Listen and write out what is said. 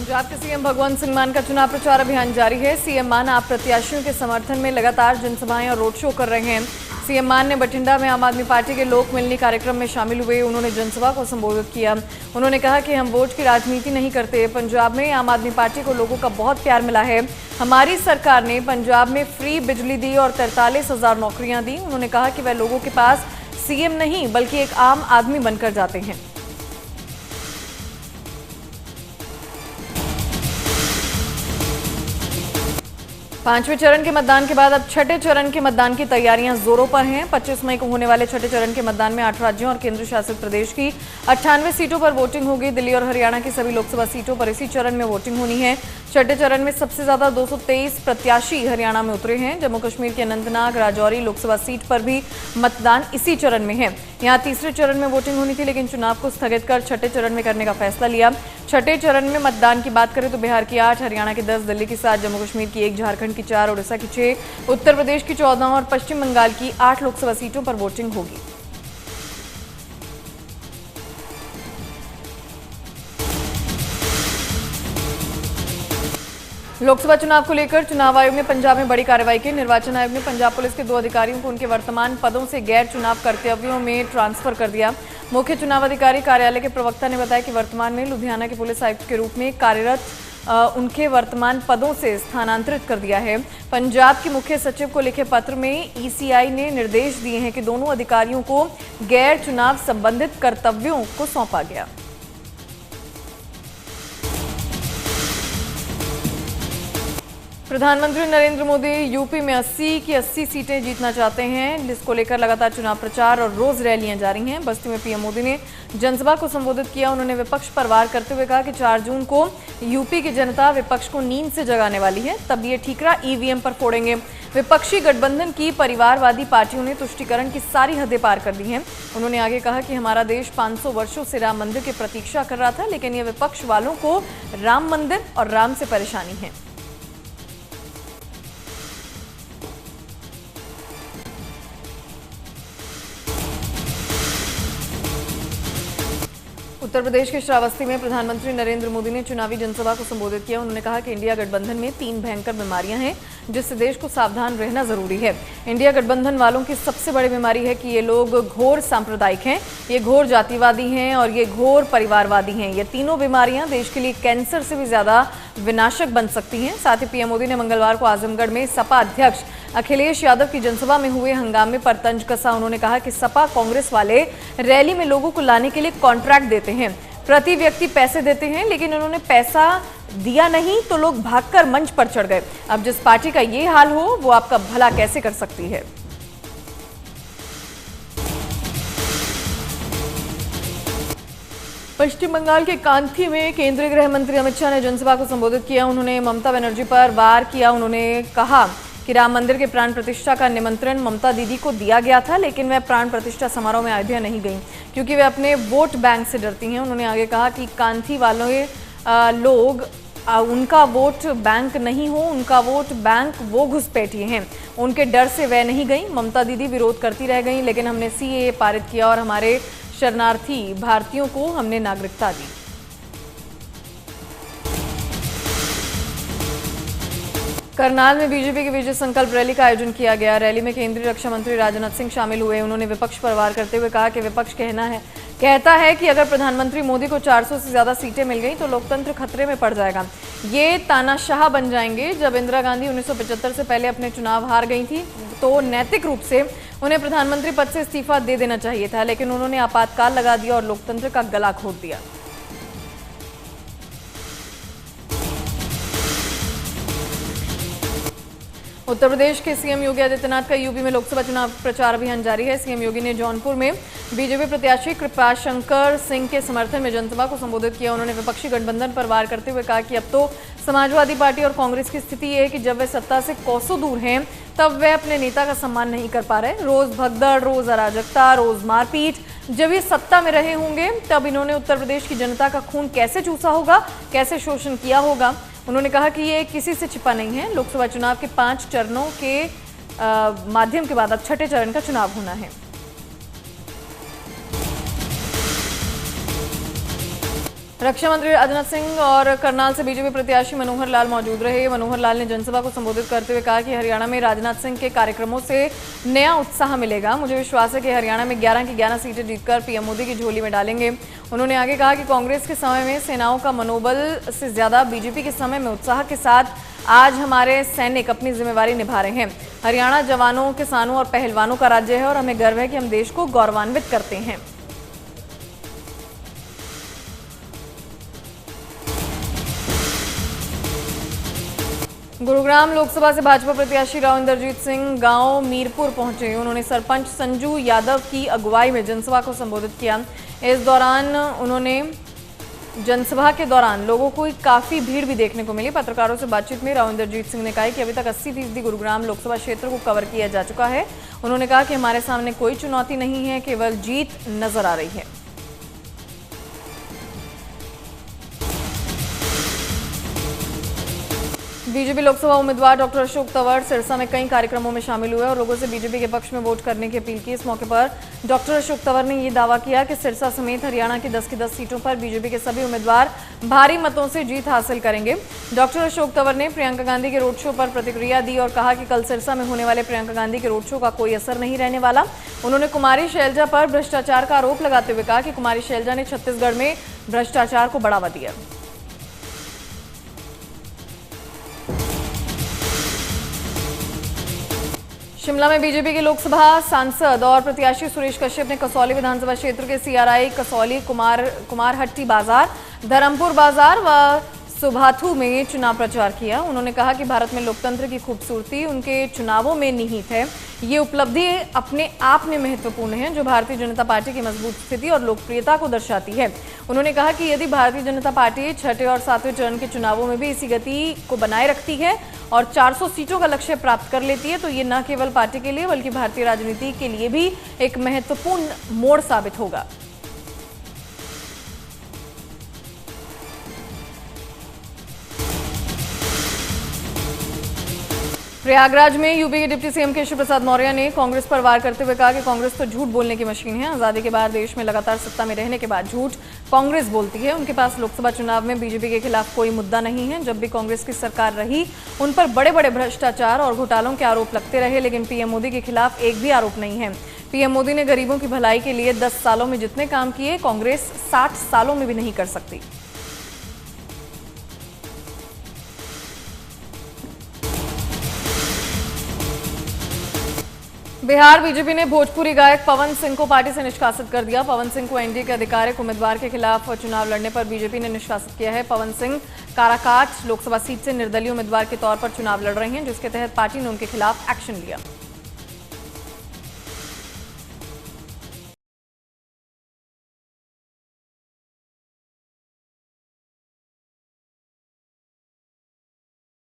पंजाब के सीएम भगवंत सिंह मान का चुनाव प्रचार अभियान जारी है। सीएम मान आप प्रत्याशियों के समर्थन में लगातार जनसभाएं और रोड शो कर रहे हैं। सीएम मान ने बठिंडा में आम आदमी पार्टी के लोक मिलनी कार्यक्रम में शामिल हुए। उन्होंने जनसभा को संबोधित किया। उन्होंने कहा कि हम वोट की राजनीति नहीं करते। पंजाब में आम आदमी पार्टी को लोगों का बहुत प्यार मिला है। हमारी सरकार ने पंजाब में फ्री बिजली दी और 43,000 नौकरियां दी। उन्होंने कहा कि वह लोगों के पास सीएम नहीं बल्कि एक आम आदमी बनकर जाते हैं। पांचवें चरण के मतदान के बाद अब छठे चरण के मतदान की तैयारियां जोरों पर हैं। 25 मई को होने वाले छठे चरण के मतदान में 8 राज्यों और केंद्र शासित प्रदेश की 98 सीटों पर वोटिंग होगी। दिल्ली और हरियाणा की सभी लोकसभा सीटों पर इसी चरण में वोटिंग होनी है। छठे चरण में सबसे ज्यादा 223 प्रत्याशी हरियाणा में उतरे हैं। जम्मू कश्मीर के अनंतनाग राजौरी लोकसभा सीट पर भी मतदान इसी चरण में है। यहां तीसरे चरण में वोटिंग होनी थी, लेकिन चुनाव को स्थगित कर छठे चरण में करने का फैसला लिया। छठे चरण में मतदान की बात करें तो बिहार की 8, हरियाणा की 10, दिल्ली की 7, जम्मू कश्मीर की 1, झारखंड की 4, उड़ीसा की 6, उत्तर प्रदेश की 14 और पश्चिम बंगाल की 8 लोकसभा सीटों पर वोटिंग होगी। लोकसभा चुनाव को लेकर चुनाव आयोग ने पंजाब में बड़ी कार्रवाई की। निर्वाचन आयोग ने पंजाब पुलिस के 2 अधिकारियों को उनके वर्तमान पदों से गैर चुनाव कर्तव्यों में ट्रांसफर कर दिया। मुख्य चुनाव अधिकारी कार्यालय के प्रवक्ता ने बताया कि वर्तमान में लुधियाना के पुलिस आयुक्त के रूप में कार्यरत उनके वर्तमान पदों से स्थानांतरित कर दिया है। पंजाब के मुख्य सचिव को लिखे पत्र में ईसीआई ने निर्देश दिए हैं कि दोनों अधिकारियों को गैर चुनाव संबंधित कर्तव्यों को सौंपा गया। प्रधानमंत्री नरेंद्र मोदी यूपी में 80 की 80 सीटें जीतना चाहते हैं, जिसको लेकर लगातार चुनाव प्रचार और रोज रैलियां जारी हैं। बस्ती में पीएम मोदी ने जनसभा को संबोधित किया। उन्होंने विपक्ष पर वार करते हुए कहा कि 4 जून को यूपी की जनता विपक्ष को नींद से जगाने वाली है, तब ये ठीकरा ईवीएम पर फोड़ेंगे। विपक्षी गठबंधन की परिवारवादी पार्टियों ने तुष्टीकरण की सारी हदें पार कर दी हैं। उन्होंने आगे कहा कि हमारा देश 500 वर्षों से राम मंदिर की प्रतीक्षा कर रहा था, लेकिन ये विपक्ष वालों को राम मंदिर और राम से परेशानी है। उत्तर प्रदेश के श्रावस्ती में प्रधानमंत्री नरेंद्र मोदी ने चुनावी जनसभा को संबोधित किया। उन्होंने कहा कि इंडिया गठबंधन में 3 भयंकर बीमारियां हैं, जिससे देश को सावधान रहना जरूरी है। इंडिया गठबंधन वालों की सबसे बड़ी बीमारी है कि ये लोग घोर सांप्रदायिक हैं, ये घोर जातिवादी हैं और ये घोर परिवारवादी हैं। ये तीनों बीमारियां देश के लिए कैंसर से भी ज्यादा विनाशक बन सकती हैं। साथ ही पीएम मोदी ने मंगलवार को आजमगढ़ में सपा अध्यक्ष अखिलेश यादव की जनसभा में हुए हंगामे पर तंज कसा। उन्होंने कहा कि सपा कांग्रेस वाले रैली में लोगों को लाने के लिए कॉन्ट्रैक्ट देते हैं, प्रति व्यक्ति पैसे देते हैं, लेकिन उन्होंने पैसा दिया नहीं तो लोग भागकर मंच पर चढ़ गए। अब जिस पार्टी का ये हाल हो वो आपका भला कैसे कर सकती है। पश्चिम बंगाल के कांथी में केंद्रीय गृह मंत्री अमित शाह ने जनसभा को संबोधित किया। उन्होंने ममता बनर्जी पर वार किया। उन्होंने कहा कि राम मंदिर के प्राण प्रतिष्ठा का निमंत्रण ममता दीदी को दिया गया था, लेकिन वह प्राण प्रतिष्ठा समारोह में अयोध्या नहीं गई क्योंकि वे अपने वोट बैंक से डरती हैं। उन्होंने आगे कहा कि कांथी वाले लोग उनका वोट बैंक नहीं हो, उनका वोट बैंक वो घुसपैठिए हैं, उनके डर से वह नहीं गई। ममता दीदी विरोध करती रह गई, लेकिन हमने सीएए पारित किया और हमारे शरणार्थी भारतीयों को हमने नागरिकता दी। करनाल में बीजेपी की विजय संकल्प रैली का आयोजन किया गया। रैली में केंद्रीय रक्षा मंत्री राजनाथ सिंह शामिल हुए। उन्होंने विपक्ष पर वार करते हुए कहा कि विपक्ष कहता है कि अगर प्रधानमंत्री मोदी को 400 से ज्यादा सीटें मिल गई तो लोकतंत्र खतरे में पड़ जाएगा, ये तानाशाह बन जाएंगे। जब इंदिरा गांधी 1975 से पहले अपने चुनाव हार गई थी तो नैतिक रूप से उन्हें प्रधानमंत्री पद से इस्तीफा दे देना चाहिए था, लेकिन उन्होंने आपातकाल लगा दिया और लोकतंत्र का गला घोट दिया। उत्तर प्रदेश के सीएम योगी आदित्यनाथ का यूपी में लोकसभा चुनाव प्रचार अभियान जारी है। सीएम योगी ने जौनपुर में बीजेपी प्रत्याशी कृपाशंकर सिंह के समर्थन में जनसभा को संबोधित किया। उन्होंने विपक्षी गठबंधन पर वार करते हुए कहा कि अब तो समाजवादी पार्टी और कांग्रेस की स्थिति ये है कि जब वे सत्ता से कोसों दूर हैं तब वे अपने नेता का सम्मान नहीं कर पा रहे। रोज भगदड़, रोज अराजकता, रोज मारपीट। जब ये सत्ता में रहे होंगे तब इन्होंने उत्तर प्रदेश की जनता का खून कैसे चूसा होगा, कैसे शोषण किया होगा। उन्होंने कहा कि ये किसी से छिपा नहीं है। लोकसभा चुनाव के 5 चरणों के माध्यम के बाद अब छठे चरण का चुनाव होना है। रक्षा मंत्री राजनाथ सिंह और करनाल से बीजेपी प्रत्याशी मनोहर लाल मौजूद रहे। मनोहर लाल ने जनसभा को संबोधित करते हुए कहा कि हरियाणा में राजनाथ सिंह के कार्यक्रमों से नया उत्साह मिलेगा। मुझे विश्वास है कि हरियाणा में 11 की 11 सीटें जीतकर पीएम मोदी की झोली में डालेंगे। उन्होंने आगे कहा कि कांग्रेस के समय में सेनाओं का मनोबल से ज्यादा बीजेपी के समय में उत्साह के साथ आज हमारे सैनिक अपनी जिम्मेवारी निभा रहे हैं। हरियाणा जवानों, किसानों और पहलवानों का राज्य है और हमें गर्व है कि हम देश को गौरवान्वित करते हैं। गुरुग्राम लोकसभा से भाजपा प्रत्याशी राव इंद्रजीत सिंह गांव मीरपुर पहुंचे। उन्होंने सरपंच संजू यादव की अगुवाई में जनसभा को संबोधित किया। इस दौरान जनसभा के दौरान लोगों को काफी भीड़ भी देखने को मिली। पत्रकारों से बातचीत में राव इंद्रजीत सिंह ने कहा कि अभी तक 80% गुरुग्राम लोकसभा क्षेत्र को कवर किया जा चुका है। उन्होंने कहा कि हमारे सामने कोई चुनौती नहीं है, केवल जीत नजर आ रही है। बीजेपी लोकसभा उम्मीदवार डॉक्टर अशोक तंवर सिरसा में कई कार्यक्रमों में शामिल हुए और लोगों से बीजेपी के पक्ष में वोट करने की अपील की। इस मौके पर डॉक्टर अशोक तंवर ने ये दावा किया कि सिरसा समेत हरियाणा की 10 की 10 सीटों पर बीजेपी के सभी उम्मीदवार भारी मतों से जीत हासिल करेंगे। डॉक्टर अशोक तंवर ने प्रियंका गांधी के रोड शो पर प्रतिक्रिया दी और कहा कि कल सिरसा में होने वाले प्रियंका गांधी के रोड शो का कोई असर नहीं रहने वाला। उन्होंने कुमारी शैलजा पर भ्रष्टाचार का आरोप लगाते हुए कहा कि कुमारी शैलजा ने छत्तीसगढ़ में भ्रष्टाचार को बढ़ावा दिया। शिमला में बीजेपी के लोकसभा सांसद और प्रत्याशी सुरेश कश्यप ने कसौली विधानसभा क्षेत्र के सीआरआई कसौली, कुमारहट्टी बाजार, धर्मपुर बाजार व सुभाथू में चुनाव प्रचार किया। उन्होंने कहा कि भारत में लोकतंत्र की खूबसूरती उनके चुनावों में निहित है। ये उपलब्धि अपने आप में महत्वपूर्ण है, जो भारतीय जनता पार्टी की मजबूत स्थिति और लोकप्रियता को दर्शाती है। उन्होंने कहा कि यदि भारतीय जनता पार्टी छठे और सातवें चरण के चुनावों में भी इसी गति को बनाए रखती है और 400 सीटों का लक्ष्य प्राप्त कर लेती है तो ये न केवल पार्टी के लिए बल्कि भारतीय राजनीति के लिए भी एक महत्वपूर्ण मोड़ साबित होगा। प्रयागराज में यूपी के डिप्टी सीएम केशव प्रसाद मौर्य ने कांग्रेस पर वार करते हुए कहा कि कांग्रेस तो झूठ बोलने की मशीन है। आजादी के बाद देश में लगातार सत्ता में रहने के बाद झूठ कांग्रेस बोलती है। उनके पास लोकसभा चुनाव में बीजेपी के खिलाफ कोई मुद्दा नहीं है। जब भी कांग्रेस की सरकार रही उन पर बड़े बड़े भ्रष्टाचार और घोटालों के आरोप लगते रहे, लेकिन पीएम मोदी के खिलाफ एक भी आरोप नहीं है। पीएम मोदी ने गरीबों की भलाई के लिए 10 सालों में जितने काम किए कांग्रेस 60 सालों में भी नहीं कर सकती। बिहार बीजेपी ने भोजपुरी गायक पवन सिंह को पार्टी से निष्कासित कर दिया। पवन सिंह को एनडीए के आधिकारिक उम्मीदवार के खिलाफ चुनाव लड़ने पर बीजेपी ने निष्कासित किया है। पवन सिंह काराकाट लोकसभा सीट से निर्दलीय उम्मीदवार के तौर पर चुनाव लड़ रहे हैं, जिसके तहत पार्टी ने उनके खिलाफ एक्शन लिया।